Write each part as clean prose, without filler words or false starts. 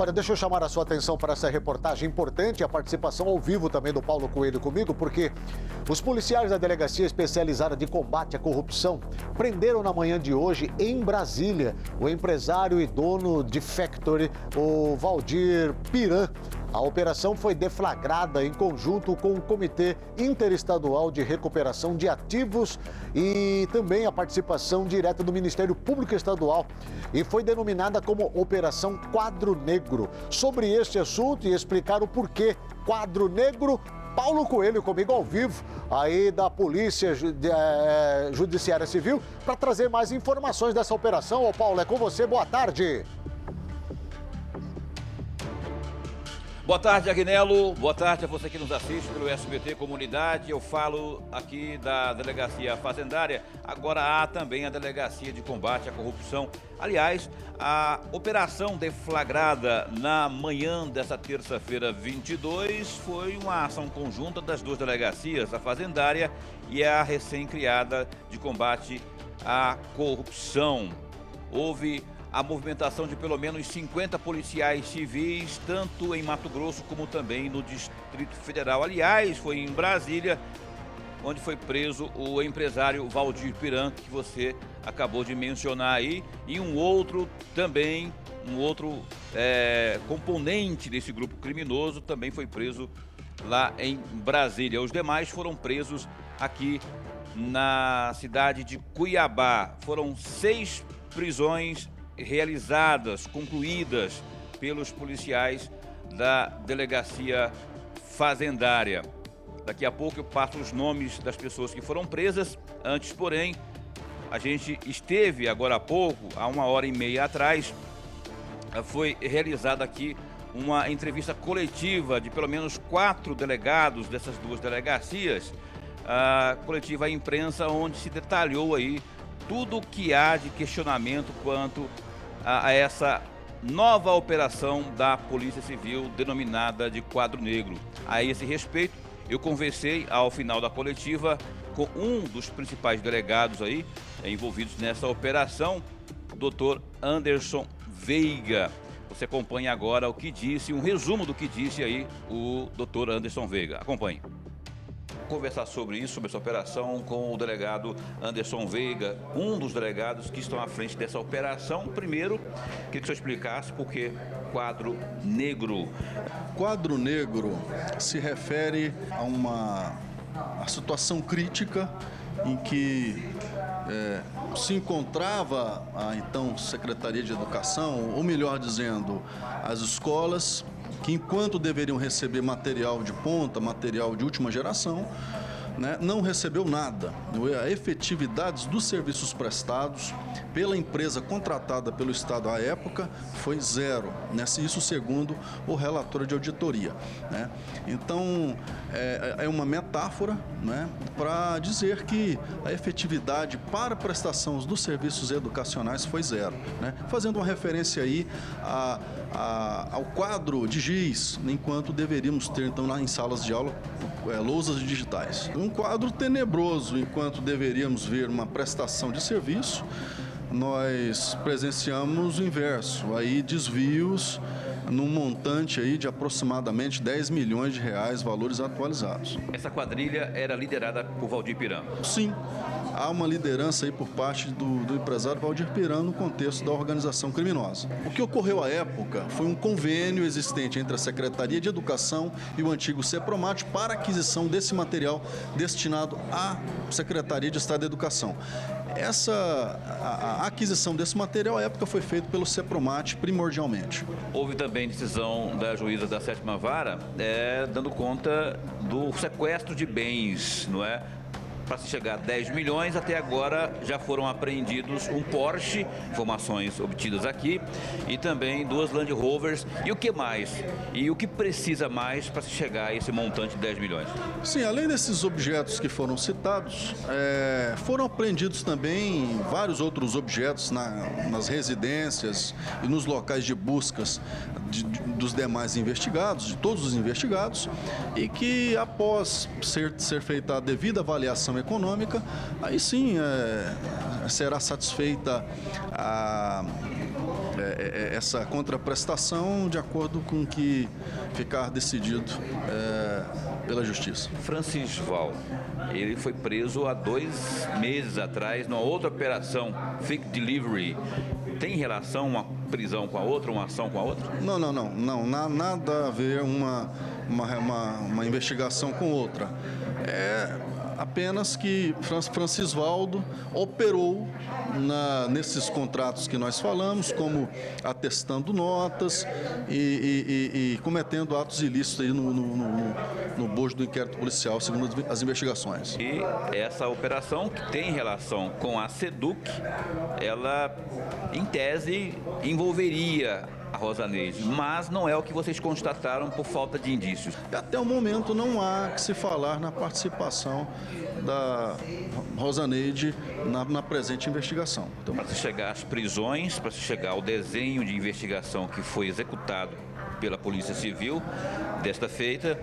Olha, deixa eu chamar a sua atenção para essa reportagem importante, a participação ao vivo também do Paulo Coelho comigo, porque os policiais da Delegacia Especializada de Combate à Corrupção prenderam na manhã de hoje, em Brasília, o empresário e dono de Factory, o Valdir Piran. A operação foi deflagrada em conjunto com o Comitê Interestadual de Recuperação de Ativos e também a participação direta do Ministério Público Estadual e foi denominada como Operação Quadro Negro. Sobre este assunto e explicar o porquê Quadro Negro, Paulo Coelho comigo ao vivo, aí da Polícia Judiciária Civil, para trazer mais informações dessa operação. Ô Paulo, é com você, boa tarde. Boa tarde, Agnello. Boa tarde a você que nos assiste pelo SBT Comunidade. Eu falo aqui da Delegacia Fazendária. Agora há também a Delegacia de Combate à Corrupção. Aliás, a operação deflagrada na manhã dessa terça-feira 22 foi uma ação conjunta das duas delegacias, a Fazendária e a recém-criada de Combate à Corrupção. Houve a movimentação de pelo menos 50 policiais civis, tanto em Mato Grosso como também no Distrito Federal. Aliás, foi em Brasília, onde foi preso o empresário Valdir Piran, que você acabou de mencionar aí, e um outro componente desse grupo criminoso também foi preso lá em Brasília. Os demais foram presos aqui na cidade de Cuiabá. Foram 6 prisões realizadas, concluídas pelos policiais da Delegacia Fazendária. Daqui a pouco eu passo os nomes das pessoas que foram presas. Antes, porém, a gente esteve agora há pouco, há 1h30 atrás, foi realizada aqui uma entrevista coletiva de pelo menos 4 delegados dessas duas delegacias, a coletiva à imprensa, onde se detalhou aí tudo o que há de questionamento quanto a essa nova operação da Polícia Civil denominada de Quadro Negro. A esse respeito, eu conversei ao final da coletiva com um dos principais delegados aí envolvidos nessa operação, o Dr. Anderson Veiga. Você acompanha agora o que disse, um resumo do que disse aí o Dr. Anderson Veiga. Acompanhe. Conversar sobre isso, sobre essa operação, com o delegado Anderson Veiga, um dos delegados que estão à frente dessa operação. Primeiro, queria que o senhor explicasse por que Quadro Negro. Quadro Negro se refere a uma situação crítica em que se encontrava a então Secretaria de Educação, ou melhor dizendo, as escolas, que enquanto deveriam receber material de ponta, material de última geração, não recebeu nada. A efetividade dos serviços prestados pela empresa contratada pelo Estado à época foi 0, isso segundo o relatório de auditoria. Então, é uma metáfora para dizer que a efetividade para a prestação dos serviços educacionais foi 0. Fazendo uma referência aí ao quadro de giz, enquanto deveríamos ter, então, lá em salas de aula, lousas digitais. Um quadro tenebroso, enquanto deveríamos ver uma prestação de serviço, nós presenciamos o inverso, aí desvios num montante aí de aproximadamente 10 milhões de reais, valores atualizados. Essa quadrilha era liderada por Valdir Piran? Sim. Há uma liderança aí por parte do empresário Valdir Piran no contexto da organização criminosa. O que ocorreu à época foi um convênio existente entre a Secretaria de Educação e o antigo CEPROMAT para aquisição desse material destinado à Secretaria de Estado da Educação. A aquisição desse material à época foi feita pelo CEPROMAT primordialmente. Houve também decisão da juíza da 7ª Vara dando conta do sequestro de bens, não é? Para se chegar a 10 milhões, até agora já foram apreendidos um Porsche, informações obtidas aqui, e também 2 Land Rovers. E o que mais? E o que precisa mais para se chegar a esse montante de 10 milhões? Sim, além desses objetos que foram citados, foram apreendidos também vários outros objetos nas residências e nos locais de buscas dos demais investigados, de todos os investigados, e que após ser feita a devida avaliação econômica, aí sim será satisfeita essa contraprestação de acordo com o que ficar decidido pela Justiça. Francisval, ele foi preso há 2 meses atrás numa outra operação, Fake Delivery. Tem relação uma prisão com a outra, uma ação com a outra? Não, nada a ver uma investigação com outra. Apenas que Francisvaldo operou nesses contratos que nós falamos, como atestando notas e cometendo atos ilícitos aí no bojo do inquérito policial, segundo as investigações. E essa operação, que tem relação com a SEDUC, ela, em tese, envolveria a Rosaneide, mas não é o que vocês constataram por falta de indícios. Até o momento não há que se falar na participação da Rosaneide na presente investigação. Então, para se chegar às prisões, para se chegar ao desenho de investigação que foi executado pela Polícia Civil desta feita,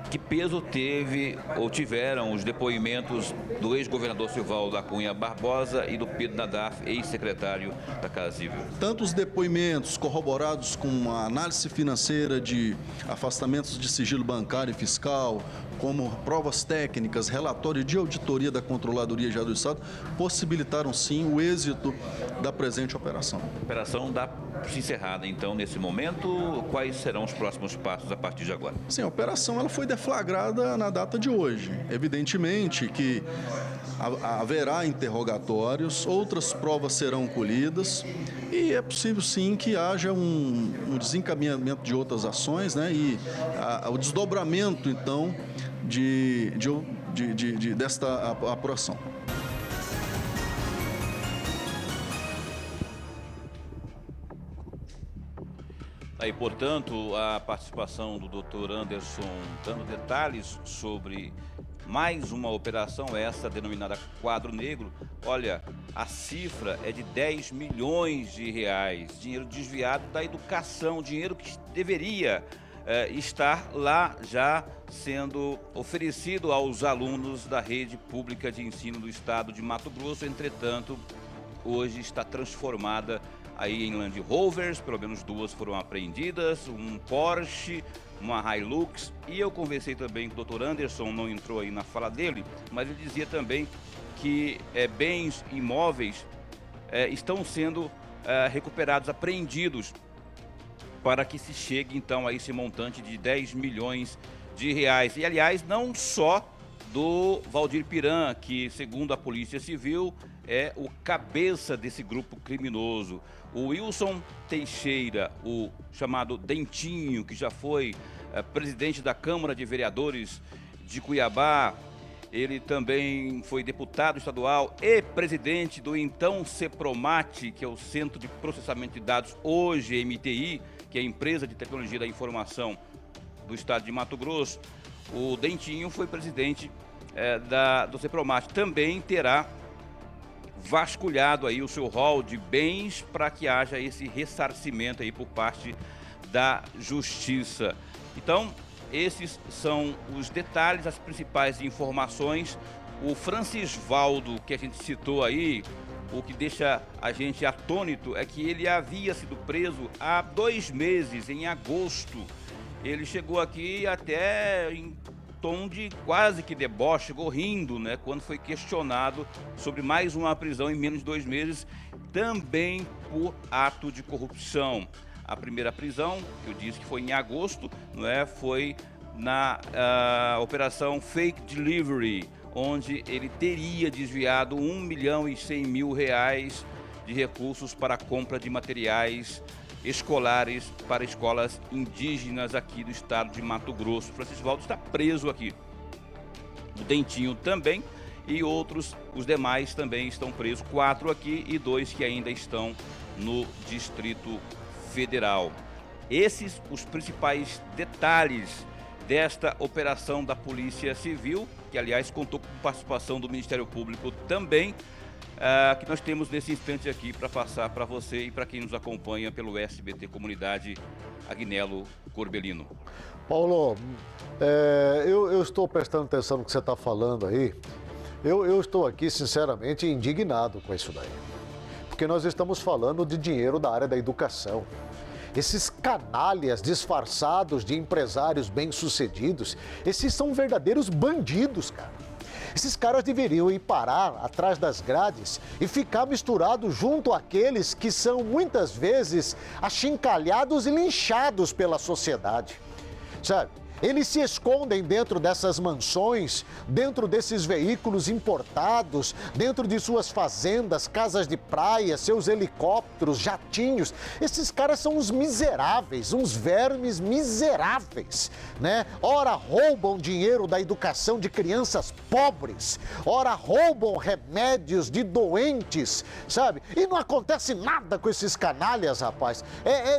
que peso teve ou tiveram os depoimentos do ex-governador Silvaldo da Cunha Barbosa e do Pedro Nadaf, ex-secretário da Casa Civil? Tanto os depoimentos corroborados com uma análise financeira de afastamentos de sigilo bancário e fiscal, como provas técnicas, relatório de auditoria da Controladoria Geral do Estado, possibilitaram sim o êxito da presente operação. A operação dá-se encerrada, então, nesse momento. Quais serão os próximos passos a partir de agora? Sim, a operação ela foi deflagrada na data de hoje. Evidentemente que haverá interrogatórios, outras provas serão colhidas e é possível sim que haja um desencaminhamento de outras ações, né? E o desdobramento, então, desta apuração. Aí, portanto, a participação do Dr. Anderson dando detalhes sobre mais uma operação, essa denominada Quadro Negro. Olha, a cifra é de 10 milhões de reais, dinheiro desviado da educação, dinheiro que deveria estar lá já sendo oferecido aos alunos da rede pública de ensino do estado de Mato Grosso. Entretanto, hoje está transformada aí em Land Rovers, pelo menos 2 foram apreendidas, um Porsche, uma Hilux. E eu conversei também com o Dr. Anderson, não entrou aí na fala dele, mas ele dizia também que bens imóveis estão sendo recuperados, apreendidos, para que se chegue então a esse montante de 10 milhões de reais. E aliás, não só do Valdir Piran, que segundo a Polícia Civil é o cabeça desse grupo criminoso. O Wilson Teixeira, o chamado Dentinho, que já foi presidente da Câmara de Vereadores de Cuiabá, ele também foi deputado estadual e presidente do então CEPROMAT, que é o Centro de Processamento de Dados, hoje MTI, que é a empresa de tecnologia da informação do estado de Mato Grosso. O Dentinho foi presidente do CEPROMAT. Também terá vasculhado aí o seu rol de bens para que haja esse ressarcimento aí por parte da Justiça. Então, esses são os detalhes, as principais informações. O Francisvaldo, que a gente citou aí, o que deixa a gente atônito é que ele havia sido preso há 2 meses, em agosto. Ele chegou aqui até em tom de quase que deboche, chegou rindo, né, quando foi questionado sobre mais uma prisão em menos de 2 meses, também por ato de corrupção. A primeira prisão, que eu disse que foi em agosto, não é, foi na operação Fake Delivery, onde ele teria desviado R$1.100.000 de recursos para a compra de materiais escolares para escolas indígenas aqui do estado de Mato Grosso. Francisvaldo está preso aqui. O Dentinho também e os demais também estão presos. 4 aqui e 2 que ainda estão no Distrito Federal. Esses os principais detalhes desta operação da Polícia Civil, que aliás contou com participação do Ministério Público também, que nós temos nesse instante aqui para passar para você e para quem nos acompanha pelo SBT Comunidade, Agnello Corbellino. Paulo, eu estou prestando atenção no que você está falando aí. Eu estou aqui, sinceramente, indignado com isso daí. porque nós estamos falando de dinheiro da área da educação. Esses canalhas disfarçados de empresários bem-sucedidos, esses são verdadeiros bandidos, cara. Esses caras deveriam ir parar atrás das grades e ficar misturados junto àqueles que são muitas vezes achincalhados e linchados pela sociedade, sabe? Eles se escondem dentro dessas mansões, dentro desses veículos importados, dentro de suas fazendas, casas de praia, seus helicópteros, jatinhos. Esses caras são uns miseráveis, uns vermes miseráveis, né? Ora roubam dinheiro da educação de crianças pobres, ora roubam remédios de doentes, sabe? E não acontece nada com esses canalhas, rapaz.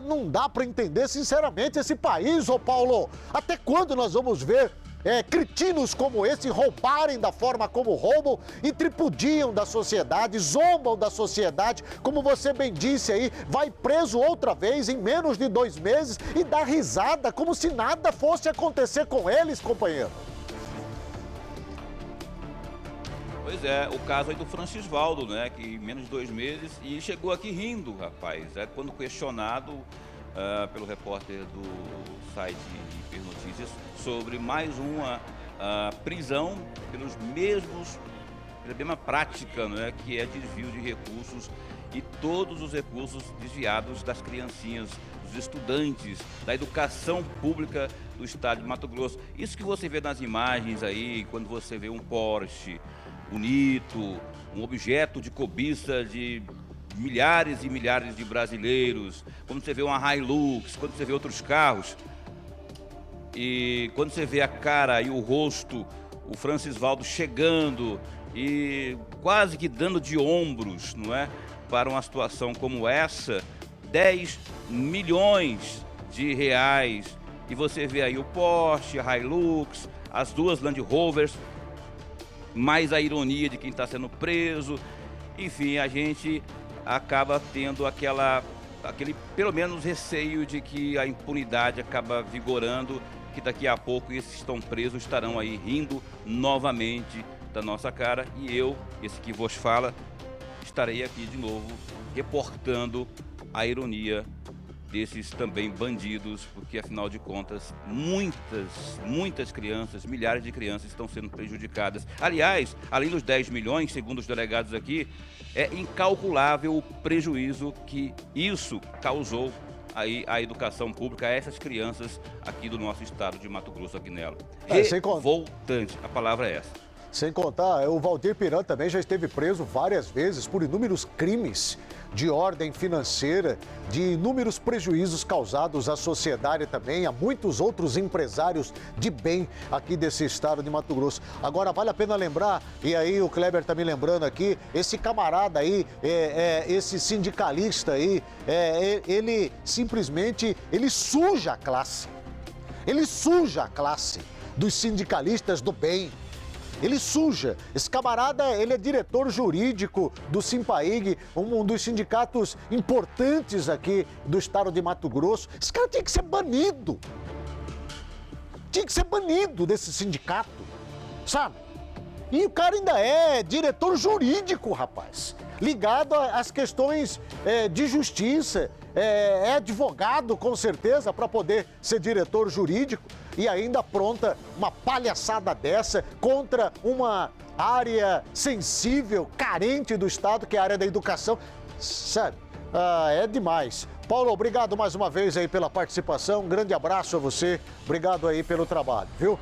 Não dá para entender sinceramente esse país, ô Paulo. Até quando nós vamos ver cretinos como esse roubarem da forma como roubam e tripudiam da sociedade, zombam da sociedade, como você bem disse aí, vai preso outra vez em menos de 2 meses e dá risada como se nada fosse acontecer com eles, companheiro? Pois é, o caso aí do Francisvaldo, né, que em menos de 2 meses, e chegou aqui rindo, rapaz, quando questionado pelo repórter do site Hiper Notícias sobre mais uma prisão pela mesma prática, né, que é desvio de recursos e todos os recursos desviados das criancinhas, dos estudantes, da educação pública do estado de Mato Grosso. Isso que você vê nas imagens aí, quando você vê um Porsche bonito, um objeto de cobiça de milhares e milhares de brasileiros, quando você vê uma Hilux, quando você vê outros carros, e quando você vê a cara e o rosto, o Francisvaldo chegando e quase que dando de ombros, não é, para uma situação como essa, 10 milhões de reais, e você vê aí o Porsche, a Hilux, as 2 Land Rovers, mais a ironia de quem está sendo preso, enfim, a gente acaba tendo aquele pelo menos receio de que a impunidade acaba vigorando, que daqui a pouco esses que estão presos estarão aí rindo novamente da nossa cara, e eu, esse que vos fala, estarei aqui de novo reportando a ironia desses também bandidos, porque afinal de contas muitas crianças, milhares de crianças estão sendo prejudicadas. Aliás, além dos 10 milhões, segundo os delegados aqui, é incalculável o prejuízo que isso causou aí à educação pública, a essas crianças aqui do nosso estado de Mato Grosso, Aguinaldo. Revoltante, a palavra é essa. Sem contar, o Valdir Piran também já esteve preso várias vezes por inúmeros crimes de ordem financeira, de inúmeros prejuízos causados à sociedade também, a muitos outros empresários de bem aqui desse estado de Mato Grosso. Agora, vale a pena lembrar, e aí o Kleber está me lembrando aqui, esse camarada aí, esse sindicalista aí, ele simplesmente, ele suja a classe. Ele suja a classe dos sindicalistas do bem. Ele suja. Esse camarada, ele é diretor jurídico do Simpaig, um dos sindicatos importantes aqui do estado de Mato Grosso. Esse cara tinha que ser banido. Tinha que ser banido desse sindicato, sabe? E o cara ainda é diretor jurídico, rapaz, ligado às questões de justiça, é advogado com certeza para poder ser diretor jurídico e ainda apronta uma palhaçada dessa contra uma área sensível, carente do Estado, que é a área da educação. Sabe, é demais. Paulo, obrigado mais uma vez aí pela participação, um grande abraço a você, obrigado aí pelo trabalho, viu?